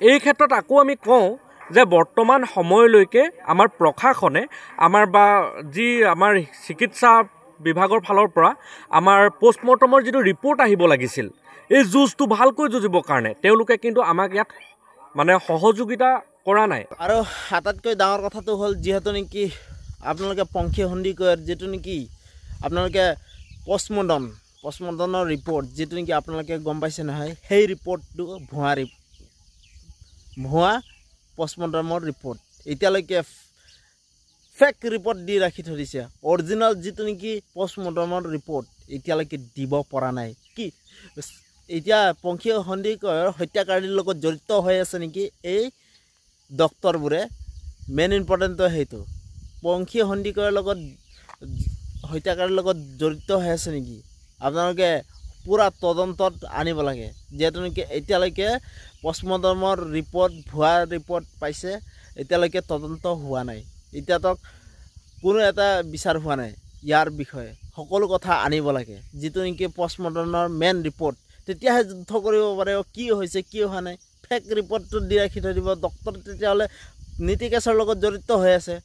এই ক্ষেত্ৰত আকৌ আমি কওঁ যে বৰ্তমান সময়লৈকে আমাৰ প্ৰশাসনে আমাৰ বা যি আমাৰ চিকিৎসা বিভাগৰ ফালৰ পৰা আমাৰ পষ্টমৰ্টমৰ যিটো ৰিপৰ্ট আহিব লাগিছিল এই যুঁজটো ভালকৈ যুঁজিবৰ কাৰণে তেওঁলোকে কিন্তু আমাক ইয়াত মানে সহযোগিতা কৰা নাই। আৰু আটাইতকৈ ডাঙৰ কথাটো হ'ল যিহেতু নেকি আপোনালোকে পংখী সন্দিকৈৰ যিটো নেকি আপোনালোকে পষ্টমৰ্টমৰ ৰিপৰ্ট যিটো নেকি আপোনালোকে গম পাইছে নহয়, সেই ৰিপৰ্টটো ভুৱা পষ্টমৰ্টমৰ ৰিপৰ্ট এতিয়ালৈকে ফেক ৰিপৰ্ট দি ৰাখি থৈ দিছে। অৰিজিনেল যিটো নেকি পষ্টমৰ্টমৰ ৰিপৰ্ট এতিয়ালৈকে দিব পৰা নাই। কি এতিয়া পংখী সন্দিকৈৰ হত্যাকাৰীৰ লগত জড়িত হৈ আছে নেকি এই ডক্টৰবোৰে? মেইন ইম্পৰ্টেণ্টটো সেইটো, পংখী সন্দিকৈৰ লগত হত্যাকাৰীৰ লগত জড়িত হৈ আছে নেকি আপোনালোকে পূৰা তদন্তত আনিব লাগে। যিহেতু নেকি এতিয়ালৈকে পষ্টমৰ্টমৰ ৰিপৰ্ট ভুৱা ৰিপৰ্ট পাইছে, এতিয়ালৈকে তদন্ত হোৱা নাই, এতিয়াতক কোনো এটা বিচাৰ হোৱা নাই ইয়াৰ বিষয়ে। সকলো কথা আনিব লাগে যিটো নেকি পষ্টমৰ্টমৰ মেইন ৰিপৰ্ট, তেতিয়াহে যুদ্ধ কৰিব পাৰে কি হৈছে কি হোৱা নাই। ফেক ৰিপৰ্টটো দি ৰাখি থৈ দিব ডক্টৰ, তেতিয়াহ'লে নীতি কেছৰ লগত জড়িত হৈ আছে,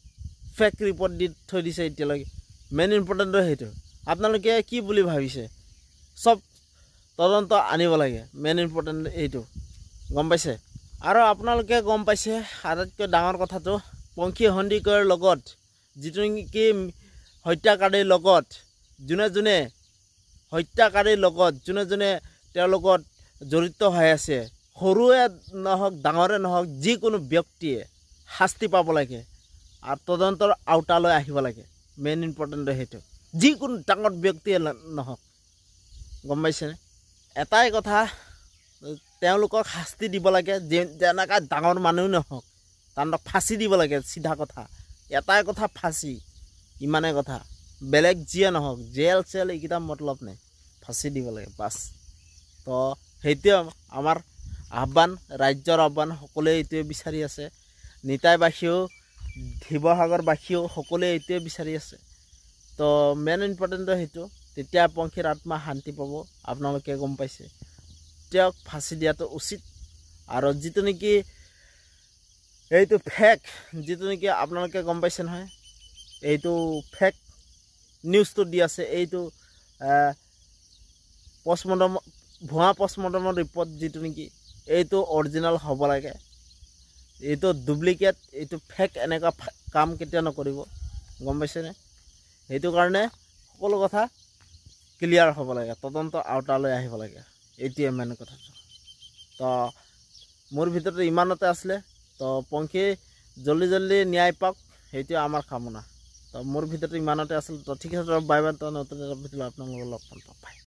ফেক ৰিপৰ্ট দি থৈ দিছে এতিয়ালৈকে। মেইন ইম্পৰ্টেণ্টটো সেইটো। আপোনালোকে কি বুলি ভাবিছে? চব তদন্ত আনিব লাগে, মেইন ইম্পৰ্টেণ্ট এইটো, গম পাইছে? আৰু আপোনালোকে গম পাইছে আটাইতকৈ ডাঙৰ কথাটো, পংখী সন্দিকৈৰ লগত যিটো নেকি হত্যাকাৰীৰ লগত যোনে তেওঁৰ লগত জড়িত হৈ আছে, সৰুৱে নহওক ডাঙৰে নহওক যিকোনো ব্যক্তিয়ে শাস্তি পাব লাগে আৰু তদন্তৰ আওতালৈ আহিব লাগে। মেইন ইম্পৰ্টেণ্ট সেইটো, যিকোনো ডাঙৰ ব্যক্তিয়ে নহওক, গম পাইছেনে? এটাই কথা, তেওঁলোকক শাস্তি দিব লাগে, যেনেকুৱা ডাঙৰ মানুহ নহওক তাহাঁতক ফাঁচি দিব লাগে। চিধা কথা, এটাই কথা, ফাঁচি, ইমানেই কথা। বেলেগ যিয়ে নহওক, জেল চেল এইকেইটা মতলব নাই, ফাঁচি দিব লাগে বাছ। তো সেইটোৱে আমাৰ আহ্বান, ৰাজ্যৰ আহ্বান, সকলোৱে এইটোৱে বিচাৰি আছে। নিতাইবাসীও শিৱসাগৰবাসীও সকলোৱে এইটোৱে বিচাৰি আছে। তো মেইন ইম্পৰ্টেণ্টটো সেইটো, তেতিয়া পংখীৰ আত্মা শান্তি পাব। আপোনালোকে গম পাইছে, তেওঁক ফাঁচি দিয়াটো উচিত। আৰু যিটো নেকি এইটো ফেক, যিটো নেকি আপোনালোকে গম পাইছে নহয়, এইটো ফেক নিউজটো দি আছে, এইটো ভুৱা পষ্টমৰ্টমৰ ৰিপৰ্ট যিটো নেকি এইটো অৰিজিনেল হ'ব লাগে, এইটো ডুপ্লিকেট, এইটো ফেক, এনেকুৱা কাম কেতিয়াও নকৰিব, গম পাইছেনে? সেইটো কাৰণে সকলো কথা ক্লিয়াৰ হ'ব লাগে, তদন্ত আওতালৈ আহিব লাগে, এইটোৱে মেইন কথাটো। তো মোৰ ভিতৰত ইমানতে আছিলে। তো পংখী জল্দি ন্যায় পাওক, সেইটোৱে আমাৰ কামনা। তো মোৰ ভিতৰত ইমানতে আছিল। তো ঠিক আছে, বাই বাই। নতুন এটা ভিডিঅ' আপোনালোকক লগ পাম।